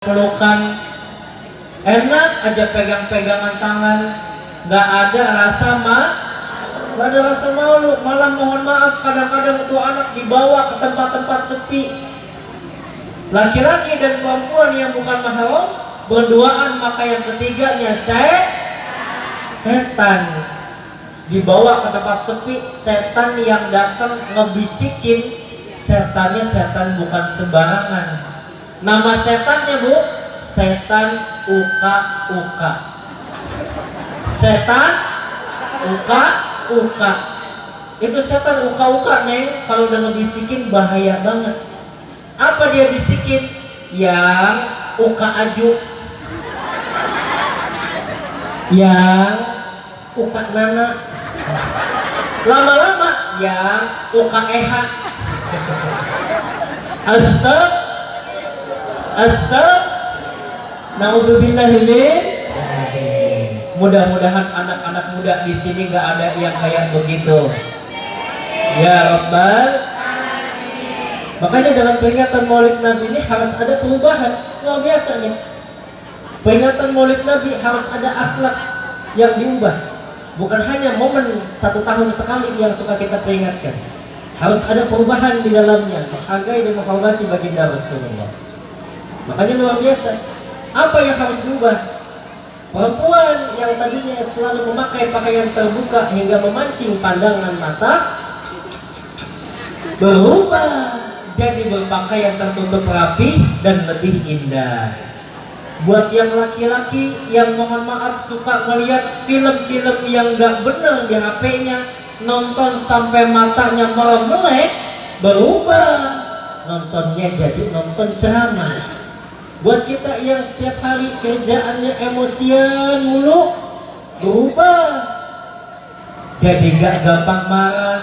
pelukan, enak aja pegang-pegangan tangan, nggak ada rasa malu, malah mohon maaf kadang-kadang itu anak dibawa ke tempat-tempat sepi, laki-laki dan perempuan yang bukan mahram berduaan, maka yang ketiganya setan dibawa ke tempat sepi, setan yang datang ngebisikin. Setannya setan bukan sembarangan. Nama setannya bu, setan uka-uka. Setan uka-uka. Itu setan uka-uka neng, kalau udah ngebisikin bahaya banget. Apa dia bisikin? Yang uka aju, yang uka nana, lama-lama yang uka eha. Naudzubillahimin. Mudah-mudahan anak-anak muda di sini nggak ada yang kayak begitu. Ya Rabbal. Makanya dalam peringatan Maulid Nabi ini harus ada perubahan luar biasanya. Peringatan Maulid Nabi harus ada akhlak yang diubah. Bukan hanya momen 1 tahun sekali yang suka kita peringatkan. Harus ada perubahan di dalamnya, menghargai dan menghormati baginda Rasulullah. Makanya luar biasa. Apa yang harus diubah? Perempuan yang tadinya selalu memakai pakaian terbuka hingga memancing pandangan mata, berubah jadi berpakaian tertutup rapi dan lebih indah. Buat yang laki-laki yang mohon maaf suka melihat film-film yang gak benar di HP-nya, nonton sampai matanya meremelek, berubah nontonnya jadi nonton ceramah. Buat kita yang setiap hari kerjaannya emosian mulu, berubah jadi gak gampang marah.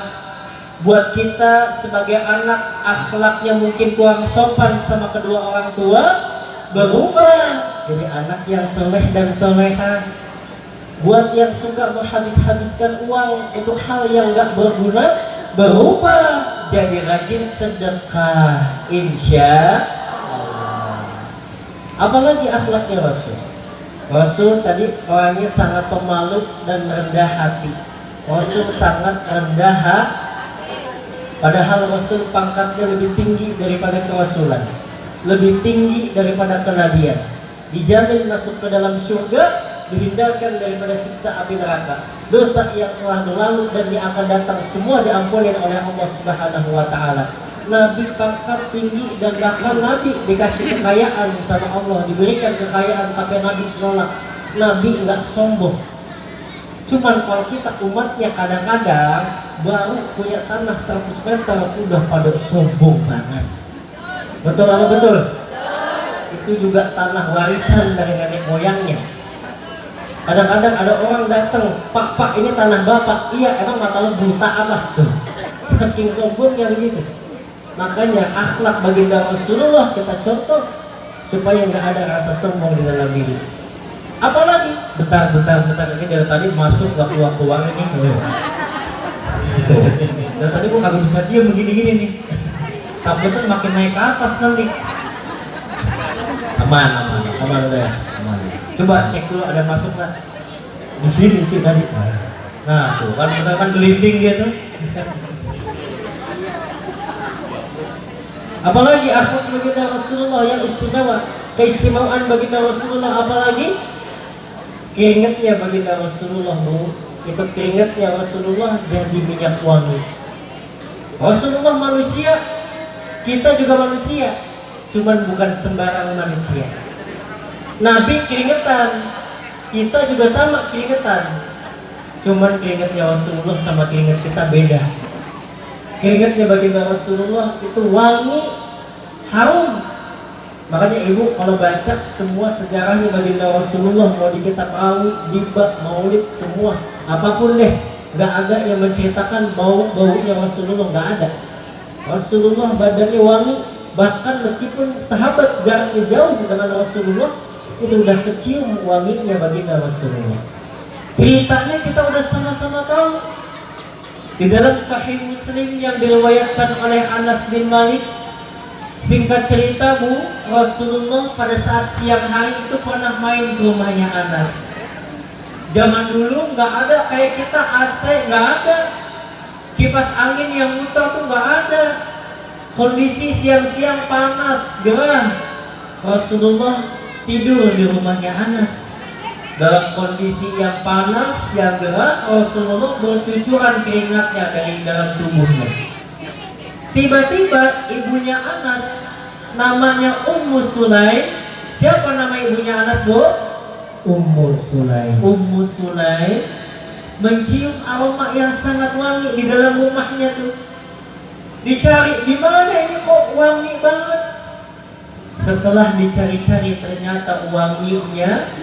Buat kita sebagai anak akhlaknya mungkin kurang sopan sama kedua orang tua, berubah jadi anak yang soleh dan soleha. Buat yang suka menghabis-habiskan uang untuk hal yang gak berguna, berubah jadi rajin sedekah, insya Allah. Apalagi akhlaknya Rasul. Rasul tadi orangnya sangat pemalu dan rendah hati. Rasul sangat rendah hati. Padahal Rasul pangkatnya lebih tinggi daripada kerasulan, lebih tinggi daripada kenabian, dijamin masuk ke dalam surga, dihindarkan daripada siksa api neraka. Dosa yang telah berlalu dan yang akan datang semua diampuni oleh Allah Subhanahu wa taala. Nabi pangkat tinggi dan bahkan Nabi dikasih kekayaan sama Allah, diberikan kekayaan, tapi Nabi menolak. Nabi enggak sombong. Cuman kalau kita umatnya kadang-kadang baru punya tanah 100 meter udah pada sombong banget. Betul apa betul? Itu juga tanah warisan dari nenek moyangnya. Kadang-kadang ada orang datang, Pak ini tanah bapak. Iya, emang mata lu buta apa tuh? Saking sombongnya begitu. Makanya akhlak baginda Rasulullah kita contoh supaya nggak ada rasa sombong di dalam diri. Apalagi bentar ini dari tadi masuk waktu uang ini. Dari tadi gua kagak bisa diam begini-gini nih. Takutnya makin naik ke atas nanti. Aman udah ya. Aman. Coba cek dulu ada masuk nggak? Di sini tadi. Nah tuh kan gelinding dia tuh. Apalagi akhlak baginda Rasulullah yang istimewa, keistimewaan baginda Rasulullah, apalagi keringatnya baginda Rasulullah bu, itu keringatnya Rasulullah jadi minyak wangi. Rasulullah manusia, kita juga manusia, cuman bukan sembarang manusia. Nabi keringetan, kita juga sama keringetan, cuman keringatnya Rasulullah sama keringat kita beda. Keringatnya baginda Rasulullah itu wangi, harum. Makanya ibu kalau baca semua sejarahnya baginda Rasulullah, mau di kitab Awi, Diba, Maulid, semua apapun deh, nggak ada yang menceritakan baunya Rasulullah, nggak ada. Rasulullah badannya wangi, bahkan meskipun sahabat jaraknya jauh dengan Rasulullah, itu udah kecium wanginya baginda Rasulullah. Ceritanya kita udah sama-sama tahu. Di dalam Sahih Muslim yang diriwayatkan oleh Anas bin Malik, Singkat cerita Bu, Rasulullah pada saat siang hari itu pernah main ke rumahnya Anas. Zaman dulu nggak ada kayak kita AC, nggak ada kipas angin yang muter tuh nggak ada. Kondisi siang-siang panas gerah, Rasulullah tidur di rumahnya Anas. Dalam kondisi yang panas, yang gerah, Rasulullah bercucuran keringatnya dari dalam tubuhnya. Tiba-tiba ibunya Anas, namanya Ummu Sulaim. Siapa nama ibunya Anas, Bu? Ummu Sulaim. Ummu Sulaim mencium aroma yang sangat wangi di dalam rumahnya tuh. Dicari di mana ini kok wangi banget. Setelah dicari-cari ternyata wanginya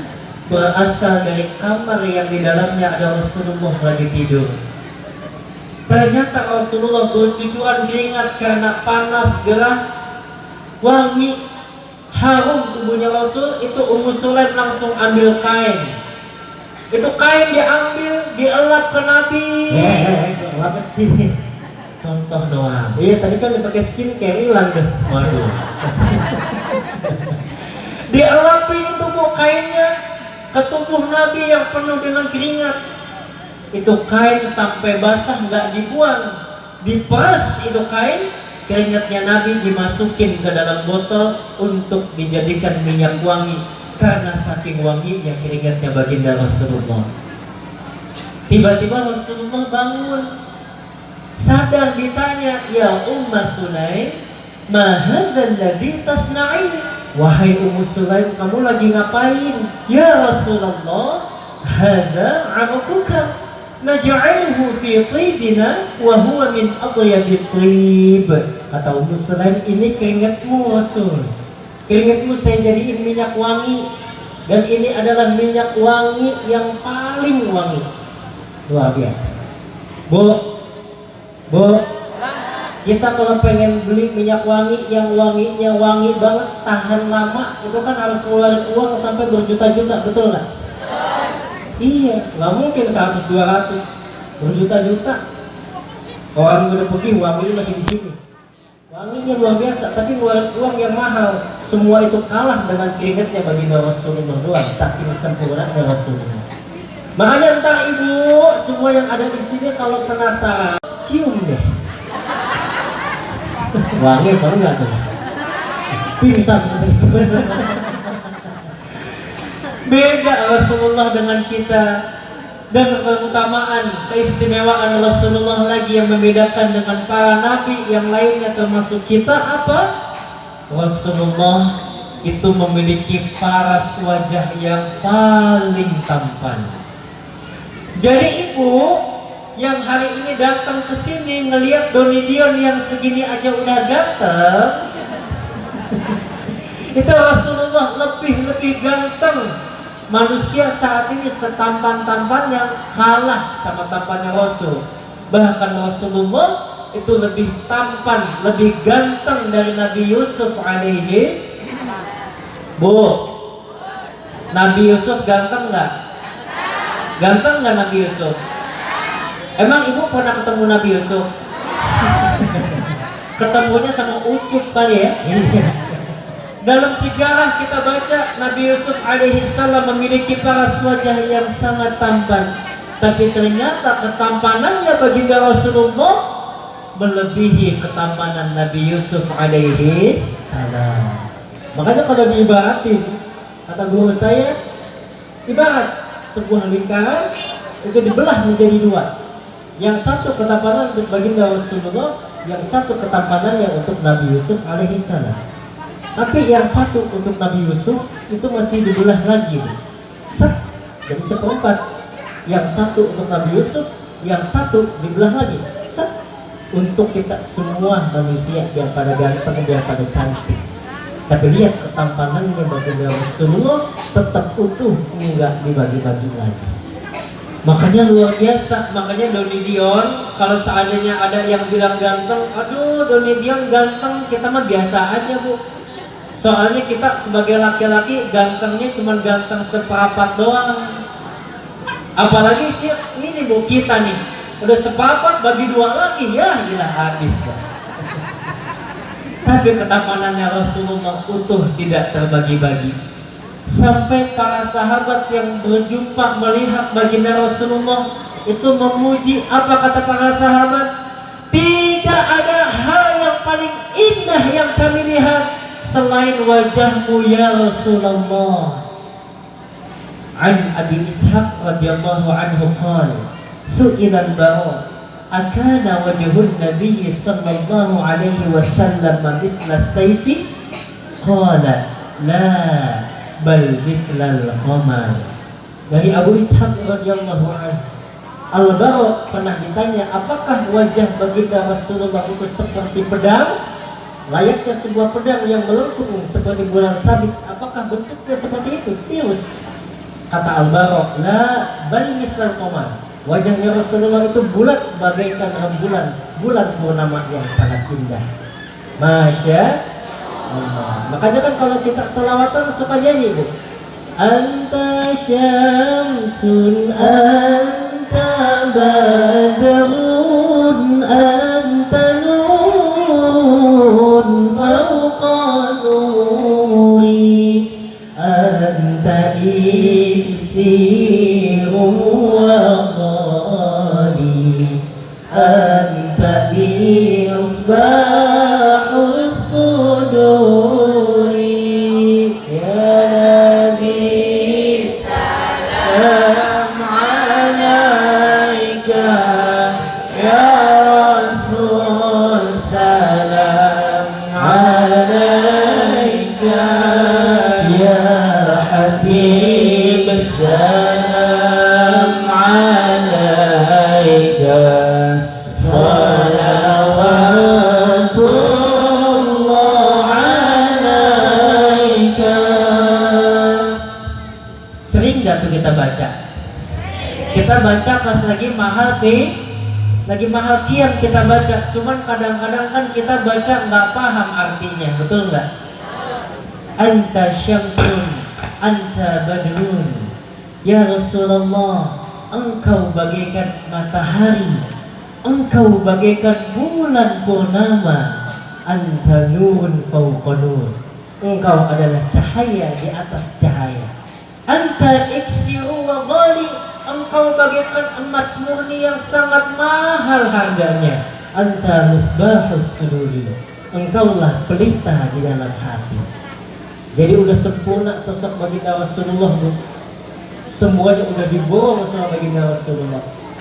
berasal dari kamar yang di dalamnya ada Rasulullah lagi tidur. Ternyata Rasulullah bercucuran keringat karena panas gerah, wangi, harum tubuhnya Rasul. Itu Ummu Sulaim langsung ambil kain. Itu kain diambil, dielap ke Nabi. Elap sih. Contoh doang. Iya tadi kan dipakai skincare hilang deh. Waduh. Dielapin itu Bu kainnya ke tubuh Nabi yang penuh dengan keringat. Itu kain sampai basah nggak dibuang, diperas itu kain, keringatnya Nabi dimasukin ke dalam botol untuk dijadikan minyak wangi karena saking wanginya keringatnya baginda Rasulullah. Tiba-tiba Rasulullah bangun, sadar, ditanya, ya Ummu Sulaim, ma hadzal ladzi tasna'in? Wahai Ummu Sulaim, kamu lagi ngapain? Ya Rasulullah, hadza 'amakuka naj'aluhu fi tibina wa huwa min atyabi tib. Kata Ummu Sulaim, ini keringatmu Rasul. Keringatmu saya jadiin minyak wangi, dan ini adalah minyak wangi yang paling wangi. Luar biasa. Bu, kita kalau pengen beli minyak wangi yang wanginya wangi banget, tahan lama, itu kan harus ngeluarin uang sampai berjuta-juta, betul nggak? Iya, nggak mungkin 100-200, berjuta-juta. Orang udah pergi, wanginya masih di sini. Wanginya luar biasa, tapi ngeluarin uang yang mahal. Semua itu kalah dengan keringatnya baginda Rasulullah doang, saking sempurnanya Rasulullah. Makanya ntar ibu, semua yang ada di sini kalau penasaran, cium deh. Wangi banget tuh. Pingsan. Beda Rasulullah dengan kita. Dan keutamaan, keistimewaan Rasulullah lagi yang membedakan dengan para nabi yang lainnya termasuk kita apa? Rasulullah itu memiliki paras wajah yang paling tampan. Jadi ibu yang hari ini datang ke sini ngelihat Doni Dion yang segini aja udah ganteng, itu Rasulullah lebih ganteng. Manusia saat ini setampan-tampannya kalah sama tampannya Rasul. Bahkan Rasulullah itu lebih tampan, lebih ganteng dari Nabi Yusuf alaihi. Bu, Nabi Yusuf ganteng nggak? Ganteng nggak Nabi Yusuf? Emang ibu pernah ketemu Nabi Yusuf? Ketemunya sama Ucup kali ya? Dalam sejarah kita baca Nabi Yusuf alaihi salam memiliki paras wajah yang sangat tampan, tapi ternyata ketampanannya baginda Rasulullah melebihi ketampanan Nabi Yusuf alaihi salam. Makanya kalau diibaratin, kata guru saya, ibarat sebuah lingkaran itu dibelah menjadi dua. Yang satu ketampanan untuk baginda Rasulullah, yang satu ketampanannya untuk Nabi Yusuf alaihi salam. Tapi yang satu untuk Nabi Yusuf itu masih dibelah lagi, jadi seperempat. Yang satu untuk Nabi Yusuf, yang satu dibelah lagi, untuk kita semua manusia yang pada ganteng, yang pada cantik. Tapi lihat ketampanannya baginda Rasulullah tetap utuh, enggak dibagi-bagi lagi. Makanya luar biasa. Makanya Doni Dion, kalau seandainya ada yang bilang ganteng, aduh Doni Dion ganteng, kita mah biasa aja Bu. Soalnya kita sebagai laki-laki gantengnya cuma ganteng seperempat doang. Apalagi sih ini Bu, kita nih udah seperempat bagi dua lagi, ya gila habis. Tapi ketapanannya Rasulullah utuh, tidak terbagi-bagi. Sampai para sahabat yang berjumpa melihat baginda Rasulullah itu memuji. Apa kata para sahabat? Tidak ada hal yang paling indah yang kami lihat selain wajahmu ya Rasulullah. An Abi Ishaq radhiyallahu anhu qala su'ila al-Bara akana wajhun Nabi sallallahu alaihi wasallam mithla sayfi qala la bal mithla al-qamar. Dari Abu Ishaq radhiyallahu anhu, Al-Bara pernah ditanya, apakah wajah baginda Rasulullah itu seperti pedang, layaknya sebuah pedang yang melengkung seperti bulan sabit, apakah bentuknya seperti itu? Tirus. Kata Al-Bara, la bal mithla al-qamar. Wajahnya Rasulullah itu bulat bagaikan rembulan, bulan purnama yang sangat indah. Masya Allah. Makanya kan kalau kita selawatan suka nyanyi, Bu. Anta syamsun anta badrun anta nurun fawqa nuri anta iksirun anta misbahus suduri ya Nabi salam alaika ya Rasul salam alaika ya Habib salam alaika kita baca pas lagi mahal kiam kita baca, cuman kadang-kadang kan kita baca nggak paham artinya, betul nggak? Anta syamsun, anta badrun, ya Rasulullah, engkau bagaikan matahari, engkau bagaikan bulan purnama, anta nurun fawqa nur, engkau adalah cahaya di atas cahaya, anta iksiru wa ghali, engkau bagaikan emas murni yang sangat mahal harganya, anta misbahus suduri, engkaulah pelita di dalam hati. Jadi udah sempurna sosok baginda Rasulullah, Bu. Semuanya udah diborong sama baginda Rasulullah.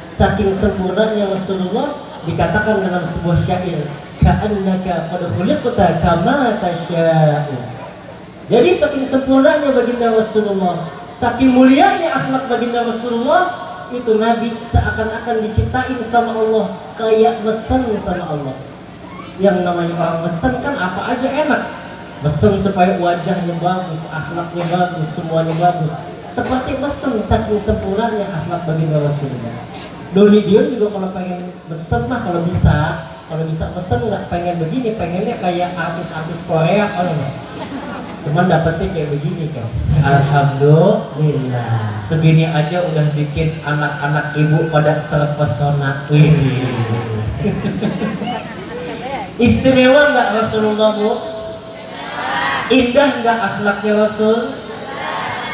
Saking sempurnanya Rasulullah, dikatakan dalam sebuah syair, ka'annaka qad khuliqta kama tasya'u. Jadi saking sempurnanya baginda Rasulullah, saking mulianya akhlak baginda Rasulullah, itu Nabi seakan-akan diciptain sama Allah, kayak mesen sama Allah. Yang namanya orang mesen kan apa aja enak, mesen supaya wajahnya bagus, akhlaknya bagus, semuanya bagus. Seperti mesen, saking sempurnanya akhlak baginda Rasulullah. Doni Dion juga kalau pengen mesen mah kalau bisa mesen nggak pengen begini, pengennya kayak artis-artis Korea kalau nggak. Cuman dapetnya kayak begini kan. Alhamdulillah. Segini aja udah bikin anak-anak ibu pada terpesona. Istimewa nggak Rasulullah, Bu? Indah nggak akhlaknya Rasul?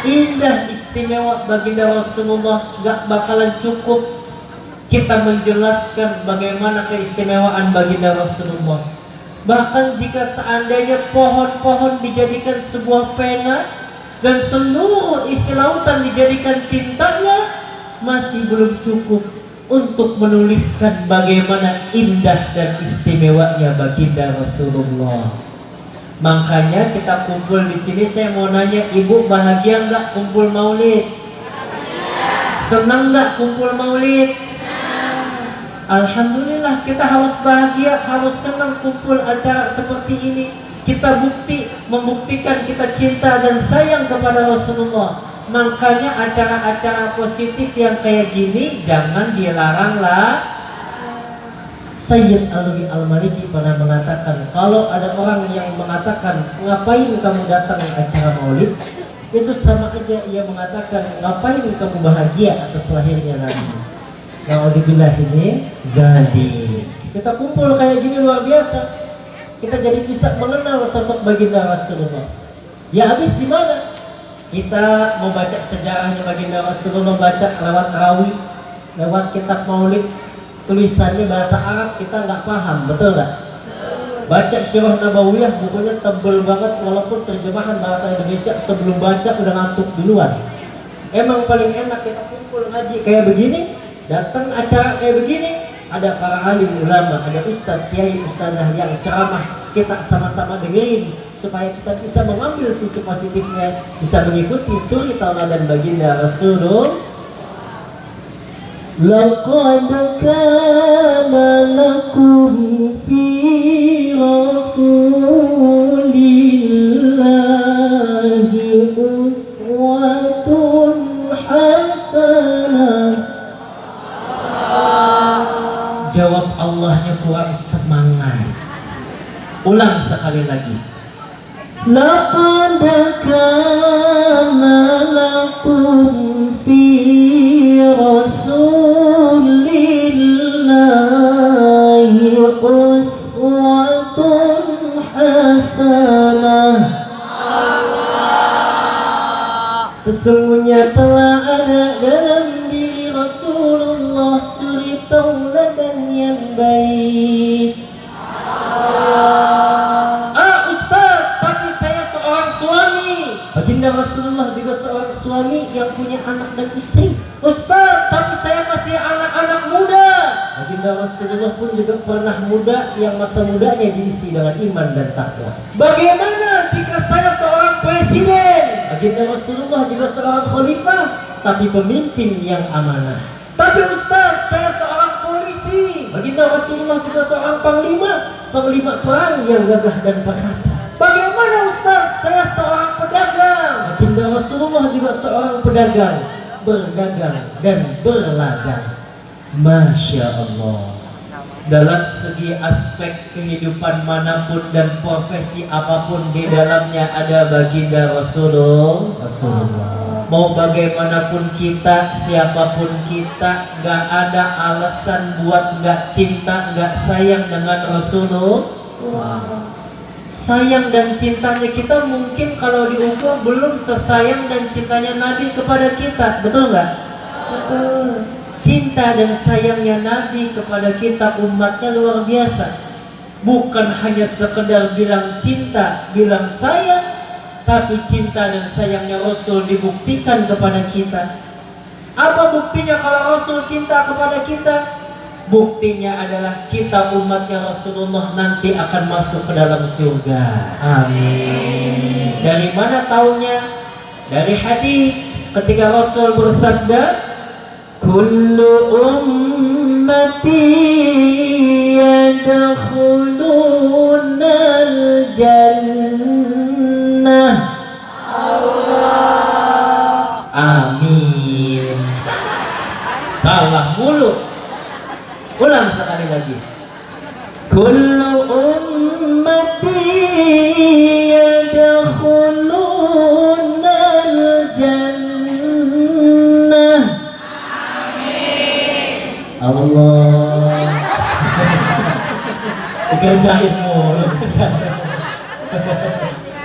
Indah, istimewa baginda Rasulullah. Nggak bakalan cukup kita menjelaskan bagaimana keistimewaan baginda Rasulullah. Bahkan jika seandainya pohon-pohon dijadikan sebuah pena dan seluruh isi lautan dijadikan tintanya, masih belum cukup untuk menuliskan bagaimana indah dan istimewanya baginda Rasulullah. Makanya kita kumpul di sini, saya mau nanya, Ibu bahagia nggak kumpul maulid? Senang nggak kumpul maulid? Alhamdulillah, kita harus bahagia, harus senang kumpul acara seperti ini. Kita membuktikan kita cinta dan sayang kepada Rasulullah. Makanya acara-acara positif yang kayak gini jangan dilaranglah. Sayyid Alwi Al-Maliki pernah mengatakan, kalau ada orang yang mengatakan ngapain kamu datang ke acara maulid, itu sama aja ia mengatakan ngapain kamu bahagia atas lahirnya Nabi. Alhamdulillah ini jadi kita kumpul kayak gini luar biasa. kita jadi bisa mengenal sosok baginda Rasulullah. Ya habis di mana? Kita mau baca sejarahnya baginda Rasulullah, baca lewat rawi, lewat kitab maulid, tulisannya bahasa Arab kita nggak paham, betul nggak? Baca Sirah Nabawiyah, bukunya tebel banget, walaupun terjemahan bahasa Indonesia sebelum baca udah ngantuk duluan. Emang paling enak kita kumpul ngaji kayak begini, datang acara kayak begini, ada para alim ulama, ada ustadz, kiai, ustadzah yang ceramah, kita sama-sama dengerin supaya kita bisa mengambil sisi positifnya, bisa mengikuti suri tauladan baginda Rasulullah. Laqad kana lakum fi rasulillahi uswatun hasanah. Jawab Allahnya kurang semangat. Ulang sekali lagi. Laqad kana lakum fi rasulillahi uswatun hasanah. Sesungguhnya telah ada dalam diri Rasulullah suri tauladan yang baik. Ustaz, tapi saya seorang suami. Baginda Rasulullah juga seorang suami yang punya anak dan istri. Ustaz, tapi saya masih anak-anak muda. Baginda Rasulullah pun juga pernah muda, yang masa mudanya diisi dengan iman dan takwa. Bagaimana jika saya seorang presiden? Baginda Rasulullah juga seorang khalifah, tapi pemimpin yang amanah. Tapi Ustaz, saya seorang polisi. Baginda Rasulullah juga seorang panglima perang yang gagah dan perkasa. Bagaimana Ustaz, saya seorang pedagang. Baginda Rasulullah juga seorang pedagang, berdagang dan berlagang. Masya Allah. Dalam segi aspek kehidupan manapun dan profesi apapun, di dalamnya ada baginda Rasulullah. Mau bagaimanapun kita, siapapun kita, gak ada alasan buat gak cinta, gak sayang dengan Rasulullah. Sayang dan cintanya kita mungkin kalau diukur belum sesayang dan cintanya Nabi kepada kita, betul gak? Betul. Cinta dan sayangnya Nabi kepada kita umatnya luar biasa. Bukan hanya sekedar bilang cinta, bilang sayang, tapi cinta dan sayangnya Rasul dibuktikan kepada kita. Apa buktinya kalau Rasul cinta kepada kita? Buktinya adalah kita umatnya Rasulullah nanti akan masuk ke dalam surga. Amin. Dari mana taunya? Dari hadis ketika Rasul bersabda, kullu ummati yadkhuluna al-jannah. Allah. Amin. Salah mulu. Ulang sekali lagi. Kullu ummati yadkhuluna al-jannah. Allah. Dikerjain mulu.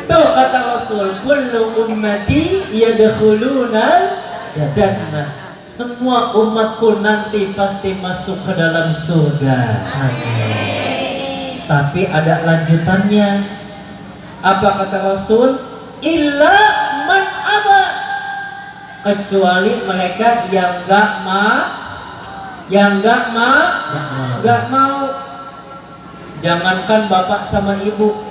Tuh kata Rasul, kullu ummati yadkhulunal jannah. Semua umatku nanti pasti masuk ke dalam surga. Amin. Tapi ada lanjutannya. Apa kata Rasul? Illa man aba. Kecuali mereka yang gak mau. Jangankan bapak sama ibu,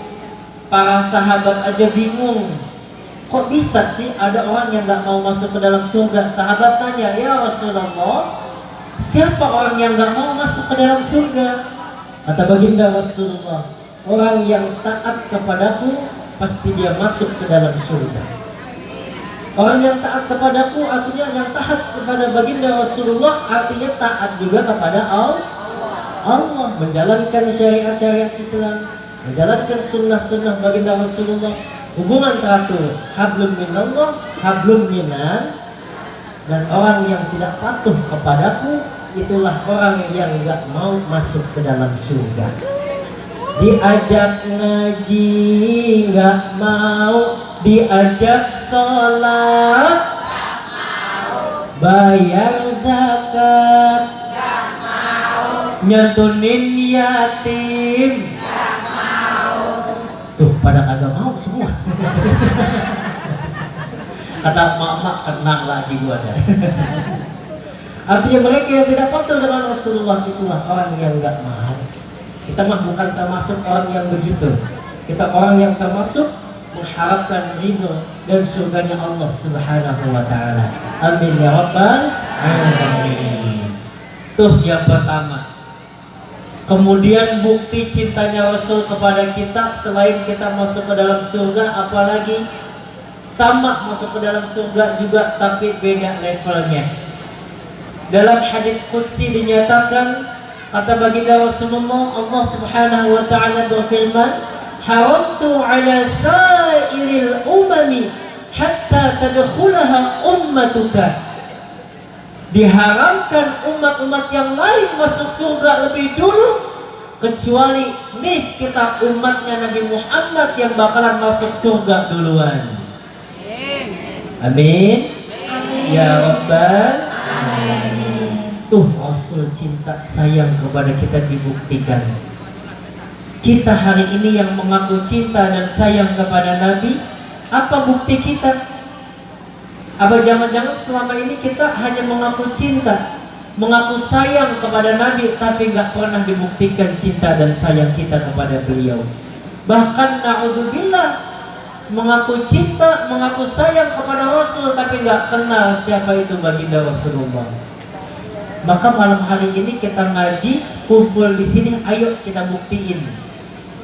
para sahabat aja bingung. Kok bisa sih ada orang yang gak mau masuk ke dalam surga? Sahabat tanya, ya Rasulullah, siapa orang yang gak mau masuk ke dalam surga? Kata baginda Rasulullah, orang yang taat kepadaku pasti dia masuk ke dalam surga. Orang yang taat kepadaku artinya yang taat kepada baginda Rasulullah, artinya taat juga kepada Allah, menjalankan syariat-syariat Islam, menjalankan sunnah-sunnah baginda Rasulullah. Hubungan teratur hablum minallah, hablum minan. Dan orang yang tidak patuh kepadaku, itulah orang yang gak mau masuk ke dalam surga. diajak ngaji nggak mau, diajak sholat bayar zakat nggak mau, nyantunin yatim nggak mau. Tuh pada kagak mau semua. Kata mak kena lagi gua dah. Artinya mereka yang tidak patuh dengan Rasulullah itulah orang yang nggak mau. Kita mah bukan termasuk orang yang begitu. Kita orang yang termasuk mengharapkan ridho dan surganya Allah Subhanahu wa taala. Amin ya rabbal alamin. Tuh yang pertama. Kemudian bukti cintanya Rasul kepada kita, selain kita masuk ke dalam surga, apalagi sama masuk ke dalam surga juga tapi beda levelnya. Dalam hadits qudsi dinyatakan, kata baginda Rasulullah, Allah Subhanahu wa taala berfirman, haramtu ala sairil umami hatta tadkhulaha ummatuka. Diharamkan umat-umat yang lain masuk surga lebih dulu kecuali nih kita umatnya Nabi Muhammad yang bakalan masuk surga duluan. Amin. Ya Rabbal alamin. Tuh Rasul cinta sayang kepada kita dibuktikan. Kita hari ini yang mengaku cinta dan sayang kepada Nabi, apa bukti kita? Apa jangan-jangan selama ini kita hanya mengaku cinta, mengaku sayang kepada Nabi, tapi nggak pernah dibuktikan cinta dan sayang kita kepada beliau. Bahkan na'udzubillah, mengaku cinta, mengaku sayang kepada Rasul, tapi nggak kenal siapa itu baginda Rasulullah. Maka malam hari ini kita ngaji, kumpul di sini, ayo kita buktiin.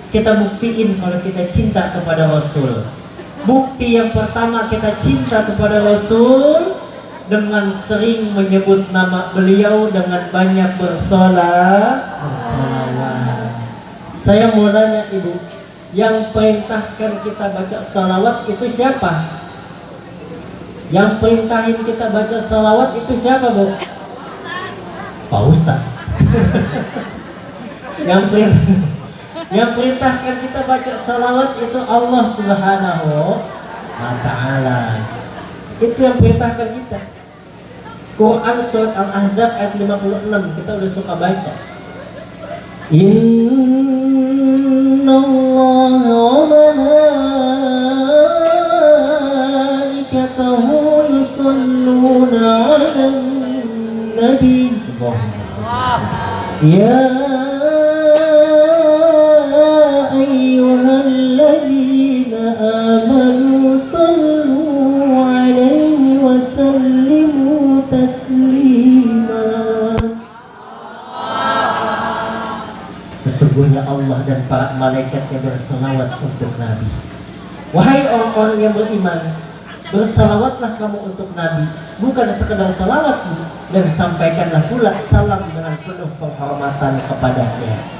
Kita buktiin kalau kita cinta kepada Rasul. Bukti yang pertama kita cinta kepada Rasul dengan sering menyebut nama beliau, dengan banyak bersolawat. Saya mau nanya ibu, yang perintahkan kita baca salawat itu siapa? Yang perintahin kita baca salawat itu siapa bu? Pak Ustaz. Yang perintahkan kita baca salawat itu Allah Subhanahu wa ta'ala. Itu yang perintahkan kita. Quran surat Al-Ahzab ayat 56 kita udah suka baca. Inna Allah wa malaikatahu yusalluna 'alan nabi. Ya ayyuhalladzina amanu sallu 'alaihi wa sallimu taslima. Sesungguhnya Allah dan para malaikatnya berselawat untuk Nabi. Wahai orang-orang yang beriman, bersalawatlah kamu untuk Nabi, bukan sekedar salawat, dan sampaikanlah pula salam dengan penuh penghormatan kepadanya.